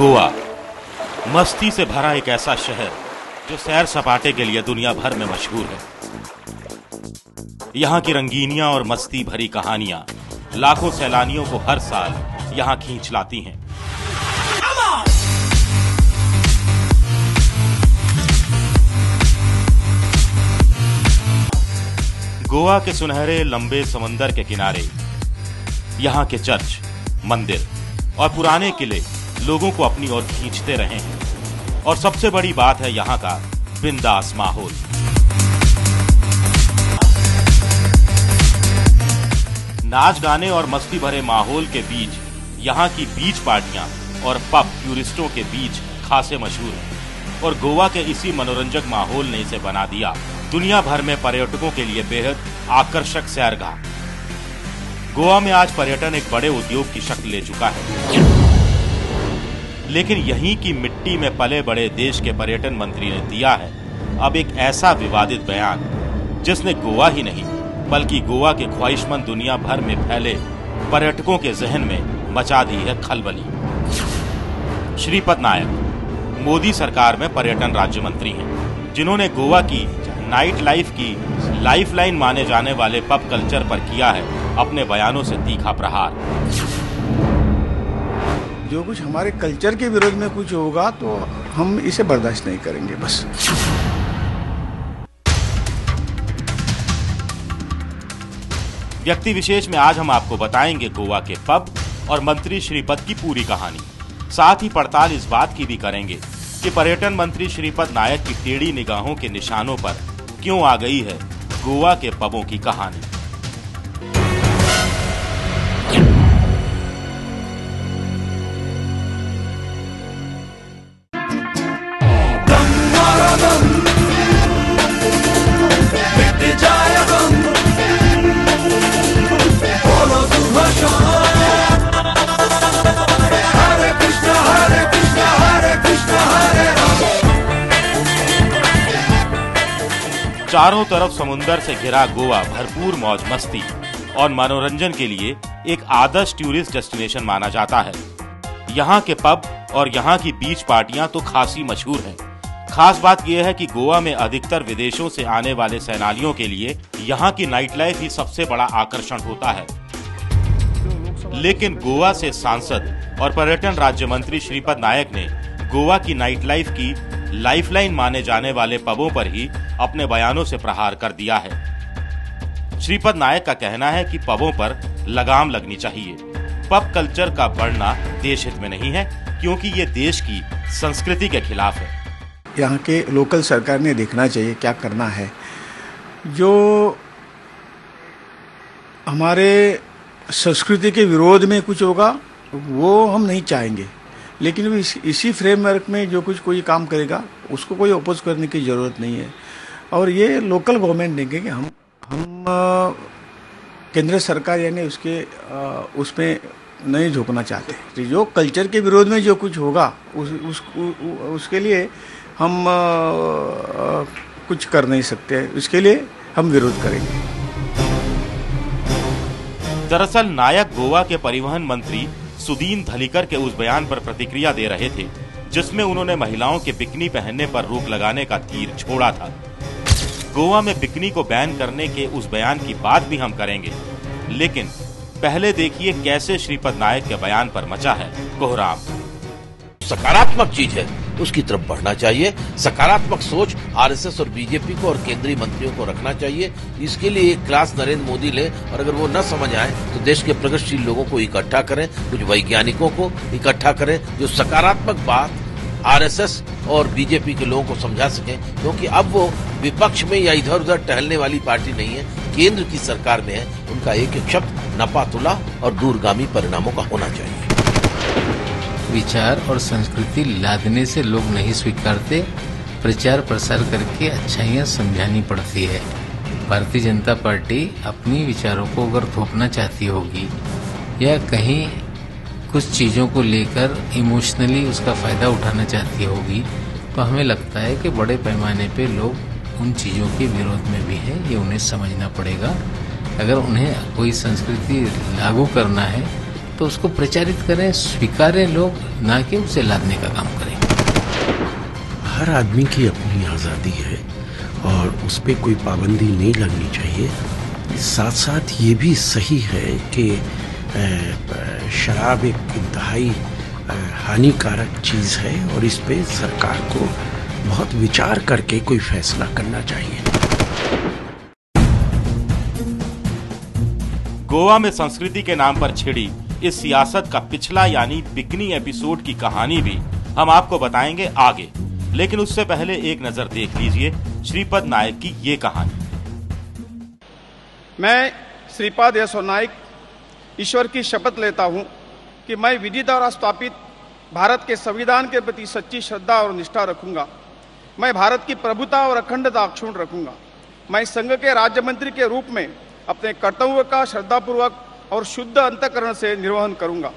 गोवा, मस्ती से भरा एक ऐसा शहर जो सैर सपाटे के लिए दुनिया भर में मशहूर है। यहाँ की रंगीनियां और मस्ती भरी कहानियां लाखों सैलानियों को हर साल यहाँ खींच लाती हैं। गोवा के सुनहरे लंबे समंदर के किनारे यहाँ के चर्च, मंदिर और पुराने किले लोगों को अपनी ओर खींचते रहे हैं। और सबसे बड़ी बात है यहाँ का बिंदास माहौल। नाच गाने और मस्ती भरे माहौल के बीच यहाँ की बीच पार्टियां और पब टूरिस्टों के बीच खासे मशहूर हैं। और गोवा के इसी मनोरंजक माहौल ने इसे बना दिया दुनिया भर में पर्यटकों के लिए बेहद आकर्षक सैरगाह। गोवा में आज पर्यटन एक बड़े उद्योग की शक्ल ले चुका है। लेकिन यहीं की मिट्टी में पले बड़े देश के पर्यटन मंत्री ने दिया है अब एक ऐसा विवादित बयान जिसने गोवा ही नहीं बल्कि गोवा के ख्वाहिशमंद दुनिया भर में फैले पर्यटकों के जहन में मचा दी है खलबली। श्रीपद नायक मोदी सरकार में पर्यटन राज्य मंत्री हैं, जिन्होंने गोवा की नाइट लाइफ की लाइफलाइन माने जाने वाले पब कल्चर पर किया है अपने बयानों से तीखा प्रहार। जो कुछ हमारे कल्चर के विरोध में कुछ होगा तो हम इसे बर्दाश्त नहीं करेंगे। बस व्यक्ति विशेष में आज हम आपको बताएंगे गोवा के पब और मंत्री श्रीपद की पूरी कहानी। साथ ही पड़ताल इस बात की भी करेंगे कि पर्यटन मंत्री श्रीपद नायक की टेढ़ी निगाहों के निशानों पर क्यों आ गई है गोवा के पबों की कहानी। चारों तरफ समुंदर से घिरा गोवा भरपूर मौज मस्ती और मनोरंजन के लिए एक आदर्श टूरिस्ट डेस्टिनेशन माना जाता है। यहाँ के पब और यहाँ की बीच पार्टियां तो खासी मशहूर हैं। खास बात यह है कि गोवा में अधिकतर विदेशों से आने वाले सैलानियों के लिए यहाँ की नाइट लाइफ ही सबसे बड़ा आकर्षण होता है। लेकिन गोवा से सांसद और पर्यटन राज्य मंत्री श्रीपद नायक ने गोवा की नाइट लाइफ की लाइफलाइन माने जाने वाले पबों पर ही अपने बयानों से प्रहार कर दिया है। श्रीपद नायक का कहना है कि पबों पर लगाम लगनी चाहिए। पब कल्चर का बढ़ना देश हित में नहीं है, क्योंकि ये देश की संस्कृति के खिलाफ है। यहाँ के लोकल सरकार ने देखना चाहिए क्या करना है। जो हमारे संस्कृति के विरोध में कुछ होगा वो हम नहीं चाहेंगे, लेकिन इसी फ्रेमवर्क में जो कुछ कोई काम करेगा उसको कोई अपोज करने की जरूरत नहीं है। और ये लोकल गवर्नमेंट देंगे कि हम केंद्र सरकार यानी उसमें नहीं झोंकना चाहते। जो कल्चर के विरोध में जो कुछ होगा उसके लिए हम कुछ कर नहीं सकते, उसके लिए हम विरोध करेंगे। दरअसल नायक गोवा के परिवहन मंत्री सुदीन धलीकर के उस बयान पर प्रतिक्रिया दे रहे थे जिसमें उन्होंने महिलाओं के बिकनी पहनने पर रोक लगाने का तीर छोड़ा था। गोवा में बिकनी को बैन करने के उस बयान की बात भी हम करेंगे, लेकिन पहले देखिए कैसे श्रीपद नायक के बयान पर मचा है कोहराम। सकारात्मक चीज है उसकी तरफ बढ़ना चाहिए। सकारात्मक सोच आरएसएस और बीजेपी को और केंद्रीय मंत्रियों को रखना चाहिए। इसके लिए एक क्लास नरेंद्र मोदी ले, और अगर वो न समझ आए तो देश के प्रगतिशील लोगों को इकट्ठा करें, कुछ वैज्ञानिकों को इकट्ठा करें जो सकारात्मक बात आरएसएस और बीजेपी के लोगों को समझा सकें, क्योंकि अब वो विपक्ष में या इधर उधर टहलने वाली पार्टी नहीं है, केंद्र की सरकार में है। उनका एक एक शब्द नपातुला और दूरगामी परिणामों का होना चाहिए। विचार और संस्कृति लादने से लोग नहीं स्वीकारते, प्रचार प्रसार करके अच्छाइयाँ समझानी पड़ती है। भारतीय जनता पार्टी अपनी विचारों को अगर थोपना चाहती होगी या कहीं कुछ चीज़ों को लेकर इमोशनली उसका फायदा उठाना चाहती होगी, तो हमें लगता है कि बड़े पैमाने पे लोग उन चीज़ों के विरोध में भी हैं। ये उन्हें समझना पड़ेगा। अगर उन्हें कोई संस्कृति लागू करना है तो उसको प्रचारित करें, स्वीकारें लोग, ना कि उसे लादने का काम करें। हर आदमी की अपनी आज़ादी है और उस पर कोई पाबंदी नहीं लगनी चाहिए। साथ साथ ये भी सही है कि शराब एक इंतहाई हानिकारक चीज़ है और इस पे सरकार को बहुत विचार करके कोई फैसला करना चाहिए। गोवा में संस्कृति के नाम पर छिड़ी इस सियासत का पिछला यानी बिकनी एपिसोड की कहानी भी हम आपको बताएंगे आगे, लेकिन उससे पहले एक नजर देख लीजिए श्रीपद नायक की ये कहानी। मैं श्रीपद यसो नाइक ईश्वर की शपथ लेता हूं कि मैं विधि द्वारा स्थापित भारत के संविधान के प्रति सच्ची श्रद्धा और निष्ठा रखूंगा। मैं भारत की प्रभुता और अखंडता अक्षुण्ण रखूंगा। मैं संघ के राज्य मंत्री के रूप में अपने कर्तव्य का श्रद्धापूर्वक और शुद्ध अंतःकरण से निर्वहन करूंगा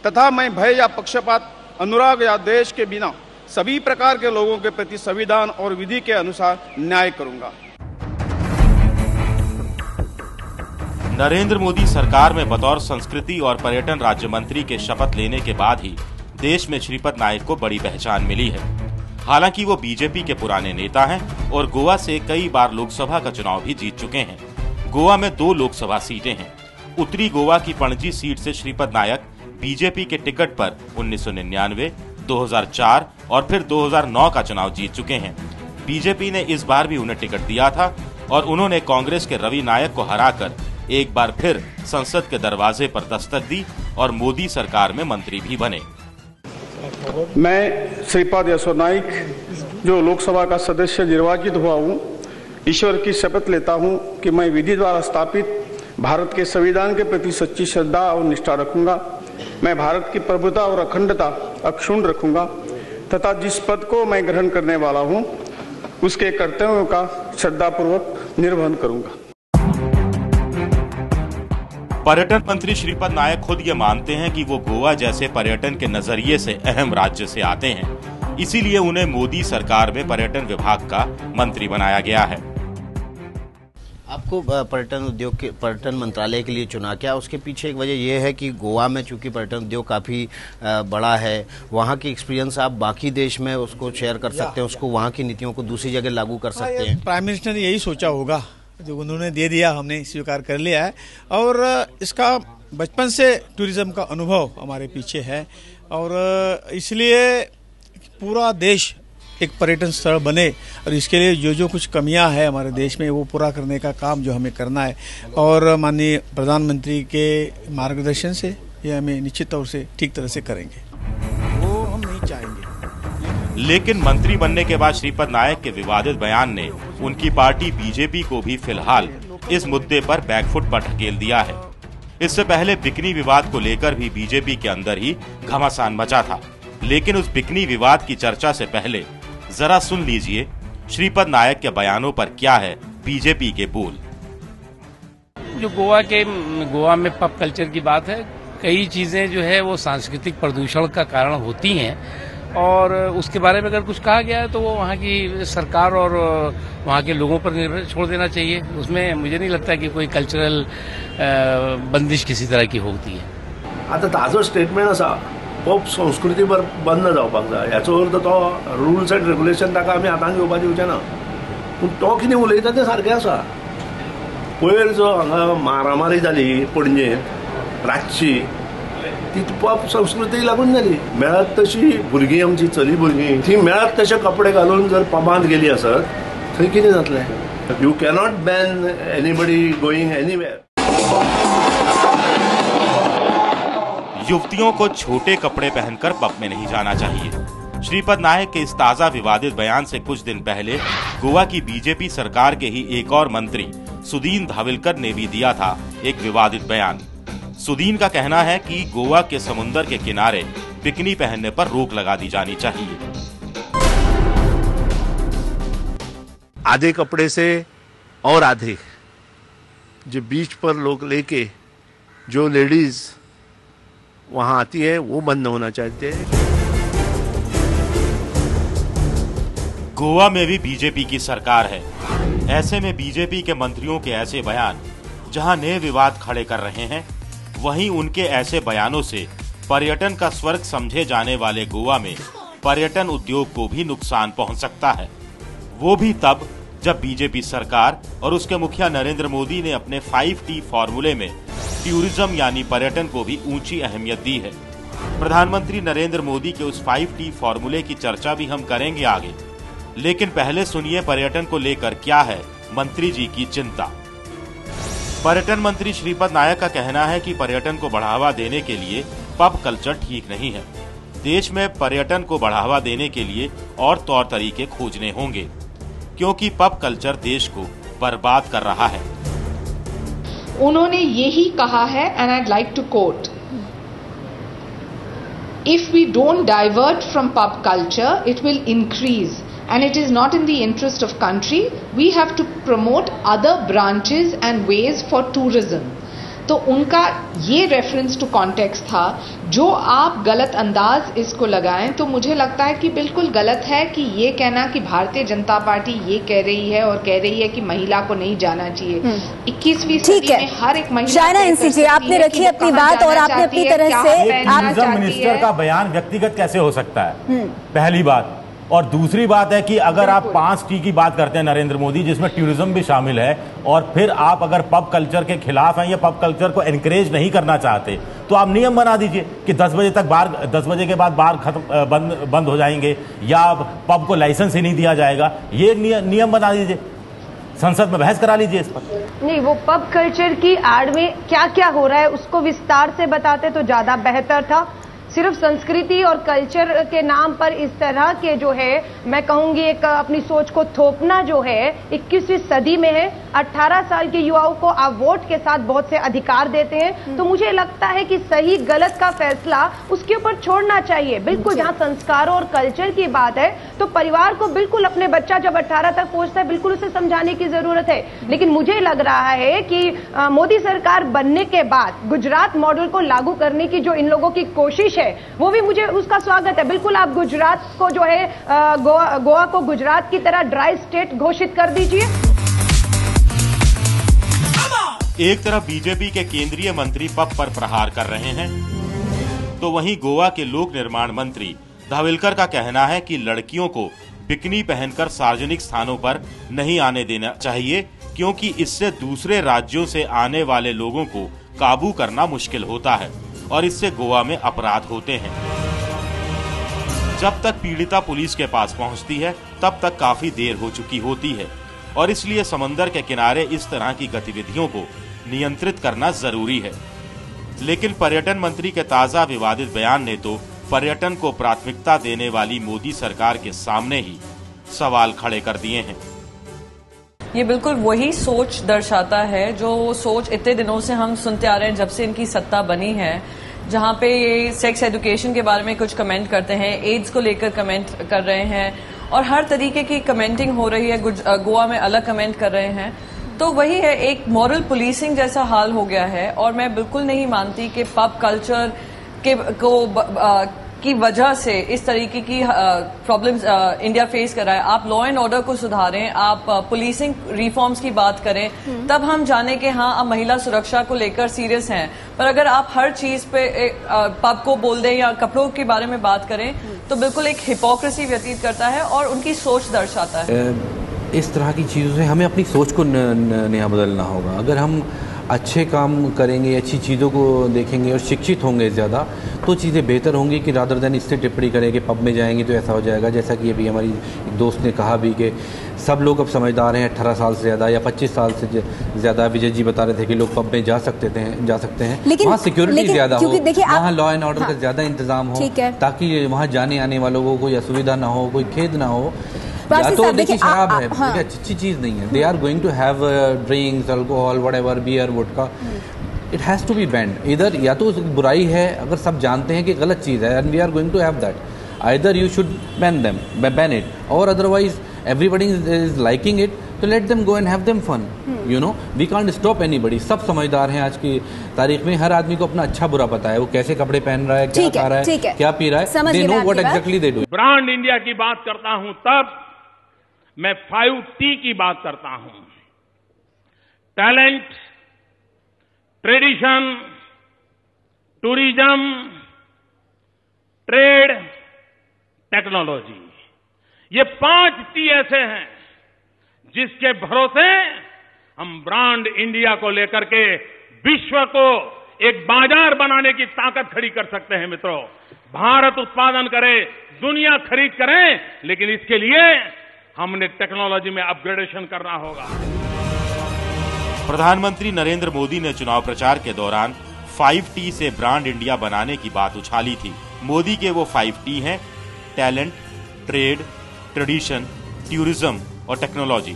तथा मैं भय या पक्षपात, अनुराग या द्वेष के बिना सभी प्रकार के लोगों के प्रति संविधान और विधि के अनुसार न्याय करूंगा। नरेंद्र मोदी सरकार में बतौर संस्कृति और पर्यटन राज्य मंत्री के शपथ लेने के बाद ही देश में श्रीपद नायक को बड़ी पहचान मिली है। हालांकि वो बीजेपी के पुराने नेता हैं और गोवा से कई बार लोकसभा का चुनाव भी जीत चुके हैं। गोवा में 2 लोकसभा सीटें हैं। उत्तरी गोवा की पणजी सीट से श्रीपद नायक बीजेपी के टिकट पर 1999, 2004 और फिर 2009 का चुनाव जीत चुके हैं। बीजेपी ने इस बार भी उन्हें टिकट दिया था और उन्होंने कांग्रेस के रवि नायक को हराकर एक बार फिर संसद के दरवाजे पर दस्तक दी और मोदी सरकार में मंत्री भी बने। मैं श्रीपद यसो नाइक जो लोकसभा का सदस्य निर्वाचित हुआ हूँ, ईश्वर की शपथ लेता हूँ कि मैं विधि द्वारा स्थापित भारत के संविधान के प्रति सच्ची श्रद्धा और निष्ठा रखूंगा। मैं भारत की प्रभुता और अखंडता अक्षुण्ण रखूंगा तथा जिस पद को मैं ग्रहण करने वाला हूँ उसके कर्तव्यों का श्रद्धापूर्वक निर्वहन करूंगा। पर्यटन मंत्री श्रीपद नायक खुद ये मानते हैं कि वो गोवा जैसे पर्यटन के नजरिए से अहम राज्य से आते हैं, इसीलिए उन्हें मोदी सरकार में पर्यटन विभाग का मंत्री बनाया गया है। आपको पर्यटन मंत्रालय के लिए चुना, क्या उसके पीछे एक वजह यह है कि गोवा में चूंकि पर्यटन उद्योग काफ़ी बड़ा है, वहाँ की एक्सपीरियंस आप बाकी देश में उसको शेयर कर सकते हैं, उसको वहाँ की नीतियों को दूसरी जगह लागू कर सकते हैं? प्राइम मिनिस्टर ने यही सोचा होगा, जो उन्होंने दे दिया हमने स्वीकार कर लिया है और इसका बचपन से टूरिज्म का अनुभव हमारे पीछे है और इसलिए पूरा देश एक पर्यटन स्थल बने और इसके लिए जो कुछ कमियां हैं हमारे देश में वो पूरा करने का काम जो हमें करना है और माननीय प्रधानमंत्री के मार्गदर्शन से ये हमें निश्चित तौर से ठीक तरह से करेंगे, वो हम नहीं चाहेंगे। लेकिन मंत्री बनने के बाद श्रीपद नायक के विवादित बयान ने उनकी पार्टी बीजेपी को भी फिलहाल इस मुद्दे पर बैकफुट पर ढकेल दिया है। इससे पहले बिकनी विवाद को लेकर भी बीजेपी के अंदर ही घमासान मचा था, लेकिन उस बिकनी विवाद की चर्चा से पहले जरा सुन लीजिए श्रीपद नायक के बयानों पर क्या है बीजेपी के बोल। जो गोवा में पब कल्चर की बात है, कई चीजें जो है वो सांस्कृतिक प्रदूषण का कारण होती हैं और उसके बारे में अगर कुछ कहा गया है तो वो वहाँ की सरकार और वहाँ के लोगों पर निर्भर छोड़ देना चाहिए। उसमें मुझे नहीं लगता कि कोई कल्चरल बंदिश किसी तरह की होती है। आता ताजो स्टेटमेंट असा पब संस्कृती बंद जावपाक जाय, याचो अर्थ तो रुल्स एंड रेग्युलेशन ताका आमी हातान घेवपाक दिवचे ना, पूण तो कितें उलयता तें सारकें आसा। पयर जो हांगा मारामारी जाली पणजेंत रातची, ती पब संस्कृतीक लागून जाली। मेळत तशी भुरगीं आमची चली भुरगीं ती मेळत तशे कपडे घालून जर पबांत गेली आसत थंय कितें जातलें? You cannot ban anybody going anywhere. युवतियों को छोटे कपड़े पहनकर पब में नहीं जाना चाहिए। श्रीपद नायक के इस ताजा विवादित बयान से कुछ दिन पहले गोवा की बीजेपी सरकार के ही एक और मंत्री सुदीन धाविलकर ने भी दिया था एक विवादित बयान। सुदीन का कहना है कि गोवा के समुद्र के किनारे बिकनी पहनने पर रोक लगा दी जानी चाहिए। आधे कपड़े से और आधे जो बीच पर लोग लेके जो लेडीज वहां आती है वो बंद होना चाहते हैं। गोवा में भी बीजेपी की सरकार है, ऐसे में बीजेपी के मंत्रियों के ऐसे बयान जहां नए विवाद खड़े कर रहे हैं, वहीं उनके ऐसे बयानों से पर्यटन का स्वर्ग समझे जाने वाले गोवा में पर्यटन उद्योग को भी नुकसान पहुंच सकता है। वो भी तब जब बीजेपी सरकार और उसके मुखिया नरेंद्र मोदी ने अपने 5T फॉर्मूले में टूरिज्म यानी पर्यटन को भी ऊंची अहमियत दी है। प्रधानमंत्री नरेंद्र मोदी के उस 5T फॉर्मूले की चर्चा भी हम करेंगे आगे, लेकिन पहले सुनिए पर्यटन को लेकर क्या है मंत्री जी की चिंता। पर्यटन मंत्री श्रीपद नायक का कहना है कि पर्यटन को बढ़ावा देने के लिए पब कल्चर ठीक नहीं है। देश में पर्यटन को बढ़ावा देने के लिए और तौर तरीके खोजने होंगे, क्योंकि पब कल्चर देश को बर्बाद कर रहा है। उन्होंने यही कहा है, and I'd like to quote, if we don't divert from pub culture, it will increase, and it is not in the interest of country. We have to promote other branches and ways for tourism. तो उनका ये reference to context था। जो आप गलत अंदाज इसको लगाएं तो मुझे लगता है कि बिल्कुल गलत है कि ये कहना कि भारतीय जनता पार्टी ये कह रही है और कह रही है कि महिला को नहीं जाना चाहिए। 21वीं सदी में हर एक महिला आपने रखी अपनी बात और आपने अपनी तरह से टूरिज्म मिनिस्टर का बयान व्यक्तिगत कैसे हो सकता है, पहली बात। और दूसरी बात है कि अगर आप 5T की बात करते हैं नरेंद्र मोदी, जिसमें टूरिज्म भी शामिल है, और फिर आप अगर पब कल्चर के खिलाफ हैं या पब कल्चर को एनकरेज नहीं करना चाहते, तो आप नियम बना दीजिए कि 10 बजे तक बार 10 बजे के बाद बार खत्म बंद हो जाएंगे या पब को लाइसेंस ही नहीं दिया जाएगा। ये नियम बना दीजिए, संसद में बहस करा लीजिए इस पर। नहीं, वो पब कल्चर की आड़ में क्या क्या हो रहा है उसको विस्तार से बताते तो ज्यादा बेहतर था। सिर्फ संस्कृति और कल्चर के नाम पर इस तरह के जो है, मैं कहूंगी एक अपनी सोच को थोपना जो है 21वीं सदी में है। 18 साल के युवाओं को आप वोट के साथ बहुत से अधिकार देते हैं, तो मुझे लगता है कि सही गलत का फैसला उसके ऊपर छोड़ना चाहिए। बिल्कुल जहां संस्कारों और कल्चर की बात है तो परिवार को बिल्कुल अपने बच्चा जब 18 तक पहुंचता है बिल्कुल उसे समझाने की जरूरत है। लेकिन मुझे लग रहा है कि मोदी सरकार बनने के बाद गुजरात मॉडल को लागू करने की जो इन लोगों की कोशिश है वो भी मुझे उसका स्वागत है। बिल्कुल आप गुजरात को जो है गोवा को गुजरात की तरह ड्राई स्टेट घोषित कर दीजिए। एक तरफ बीजेपी के केंद्रीय मंत्री पब पर प्रहार कर रहे हैं, तो वहीं गोवा के लोक निर्माण मंत्री धाविलकर का कहना है कि लड़कियों को बिकनी पहनकर सार्वजनिक स्थानों पर नहीं आने देना चाहिए, क्योंकि इससे दूसरे राज्यों से आने वाले लोगों को काबू करना मुश्किल होता है और इससे गोवा में अपराध होते हैं। जब तक पीड़िता पुलिस के पास पहुंचती है तब तक काफी देर हो चुकी होती है और इसलिए समंदर के किनारे इस तरह की गतिविधियों को नियंत्रित करना जरूरी है। लेकिन पर्यटन मंत्री के ताजा विवादित बयान ने तो पर्यटन को प्राथमिकता देने वाली मोदी सरकार के सामने ही सवाल खड़े कर दिए हैं। ये बिल्कुल वही सोच दर्शाता है जो सोच इतने दिनों से हम सुनते आ रहे हैं जब से इनकी सत्ता बनी है, जहां पे ये सेक्स एजुकेशन के बारे में कुछ कमेंट करते हैं, एड्स को लेकर कमेंट कर रहे हैं और हर तरीके की कमेंटिंग हो रही है। गोवा में अलग कमेंट कर रहे हैं, तो वही है, एक मॉरल पुलिसिंग जैसा हाल हो गया है। और मैं बिल्कुल नहीं मानती कि पब कल्चर की वजह से इस तरीके की प्रॉब्लम्स इंडिया फेस कर रहा है। आप लॉ एंड ऑर्डर को सुधारें, आप पुलिसिंग रिफॉर्म्स की बात करें, तब हम जाने कि हाँ आप महिला सुरक्षा को लेकर सीरियस हैं। पर अगर आप हर चीज पे पब को बोल दें या कपड़ों के बारे में बात करें तो बिल्कुल एक हिपोक्रेसी व्यतीत करता है और उनकी सोच दर्शाता है। इस तरह की चीज़ों से हमें अपनी सोच को नया बदलना होगा। अगर हम अच्छे काम करेंगे, अच्छी चीज़ों को देखेंगे और शिक्षित होंगे ज़्यादा, तो चीज़ें बेहतर होंगी कि रादर देन इससे टिप्पणी करें कि पब में जाएंगे तो ऐसा हो जाएगा। जैसा कि अभी हमारी एक दोस्त ने कहा भी कि सब लोग अब समझदार हैं, 18 साल से ज़्यादा या 25 साल से ज़्यादा। विजय जी बता रहे थे कि लोग पब में जा सकते हैं, वहाँ सिक्योरिटी ज़्यादा हो, वहाँ लॉ एंड ऑर्डर का ज़्यादा इंतजाम हो, ताकि वहाँ जाने आने वालों को कोई असुविधा ना हो, कोई खेद ना हो। या तो देखिए शराब है, देखिए अच्छी चीज नहीं है। They are going to have drinks, alcohol, whatever, beer, vodka, it has to be banned. इधर या तो बुराई है, अगर सब जानते हैं कि गलत चीज है, and we are going to have that, either you should ban it, और otherwise everybody is liking it, तो let them go and have them fun. You know, we can't stop anybody. सब समझदार हैं आज की तारीख में, हर आदमी को अपना अच्छा बुरा पता है, वो कैसे कपड़े पहन रहा है, क्या खा रहा है, क्या पी रहा है, they know what exactly they do. Brand India की बात करता हूं तब मैं 5T की बात करता हूं। Talent, tradition, tourism, trade, technology, ये 5 टी ऐसे हैं जिसके भरोसे हम ब्रांड इंडिया को लेकर के विश्व को एक बाजार बनाने की ताकत खड़ी कर सकते हैं। मित्रों, भारत उत्पादन करे, दुनिया खरीद करे, लेकिन इसके लिए हमने टेक्नोलॉजी में अपग्रेडेशन करना होगा। प्रधानमंत्री नरेंद्र मोदी ने चुनाव प्रचार के दौरान 5T से ब्रांड इंडिया बनाने की बात उछाली थी। मोदी के वो 5T हैं: टैलेंट, ट्रेड, ट्रेडिशन, टूरिज्म और टेक्नोलॉजी।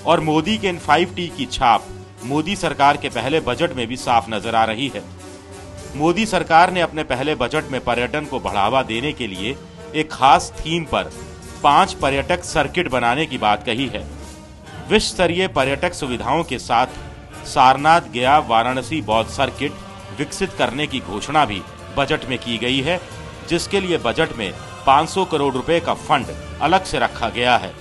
और मोदी के इन 5T की छाप मोदी सरकार के पहले बजट में भी साफ नजर आ रही है। मोदी सरकार ने अपने पहले बजट में पर्यटन को बढ़ावा देने के लिए एक खास थीम पर 5 पर्यटक सर्किट बनाने की बात कही है। विश्व स्तरीय पर्यटक सुविधाओं के साथ सारनाथ, गया, वाराणसी बौद्ध सर्किट विकसित करने की घोषणा भी बजट में की गई है, जिसके लिए बजट में 500 करोड़ रुपए का फंड अलग से रखा गया है।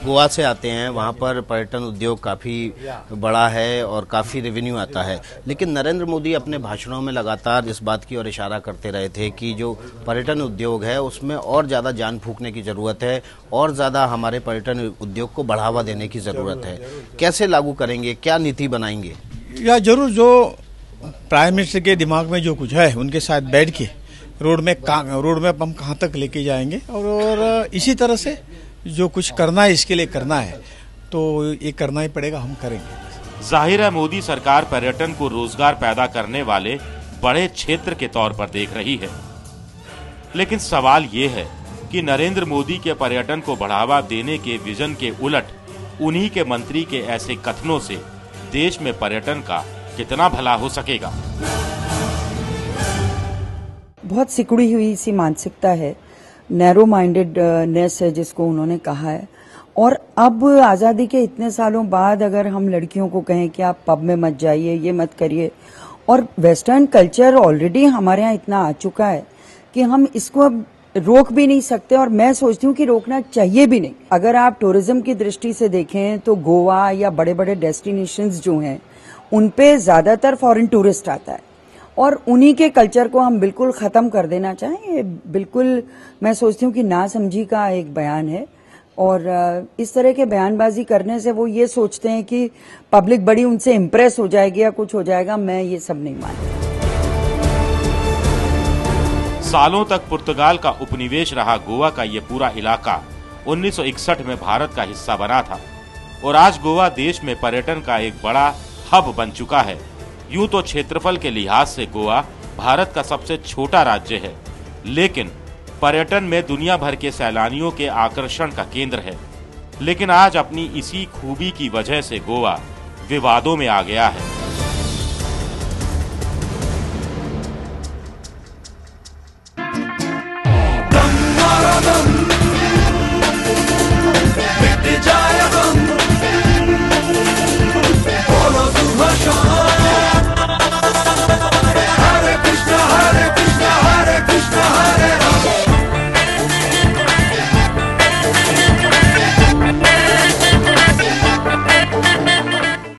गोवा से आते हैं, वहाँ पर पर्यटन उद्योग काफ़ी बड़ा है और काफ़ी रेवेन्यू आता है, लेकिन नरेंद्र मोदी अपने भाषणों में लगातार इस बात की ओर इशारा करते रहे थे कि जो पर्यटन उद्योग है उसमें और ज़्यादा जान फूंकने की ज़रूरत है और ज़्यादा हमारे पर्यटन उद्योग को बढ़ावा देने की ज़रूरत है। कैसे लागू करेंगे, क्या नीति बनाएंगे? या जरूर जो प्राइम मिनिस्टर के दिमाग में जो कुछ है उनके साथ बैठ के रोड मैप हम कहाँ तक लेके जाएंगे और इसी तरह से जो कुछ करना है इसके लिए करना है तो ये करना ही पड़ेगा, हम करेंगे। जाहिर है मोदी सरकार पर्यटन को रोजगार पैदा करने वाले बड़े क्षेत्र के तौर पर देख रही है, लेकिन सवाल ये है कि नरेंद्र मोदी के पर्यटन को बढ़ावा देने के विजन के उलट उन्हीं के मंत्री के ऐसे कथनों से देश में पर्यटन का कितना भला हो सकेगा। बहुत सिकुड़ी हुई सी मानसिकता है, नैरो माइंडेडनेस है जिसको उन्होंने कहा है। और अब आज़ादी के इतने सालों बाद अगर हम लड़कियों को कहें कि आप पब में मत जाइए, ये मत करिए, और वेस्टर्न कल्चर ऑलरेडी हमारे यहाँ इतना आ चुका है कि हम इसको अब रोक भी नहीं सकते और मैं सोचती हूँ कि रोकना चाहिए भी नहीं। अगर आप टूरिज्म की दृष्टि से देखें तो गोवा या बड़े बड़े डेस्टिनेशंस जो हैं उन पे ज्यादातर फॉरेन टूरिस्ट आता है और उन्हीं के कल्चर को हम बिल्कुल खत्म कर देना चाहें, ये बिल्कुल मैं सोचती हूँ कि नासमझी का एक बयान है। और इस तरह के बयानबाजी करने से वो ये सोचते हैं कि पब्लिक बड़ी उनसे इम्प्रेस हो जाएगी या कुछ हो जाएगा, मैं ये सब नहीं मानती। सालों तक पुर्तगाल का उपनिवेश रहा गोवा का ये पूरा इलाका 1961 में भारत का हिस्सा बना था और आज गोवा देश में पर्यटन का एक बड़ा हब बन चुका है। यूं तो क्षेत्रफल के लिहाज से गोवा भारत का सबसे छोटा राज्य है, लेकिन पर्यटन में दुनिया भर के सैलानियों के आकर्षण का केंद्र है। लेकिन आज अपनी इसी खूबी की वजह से गोवा विवादों में आ गया है।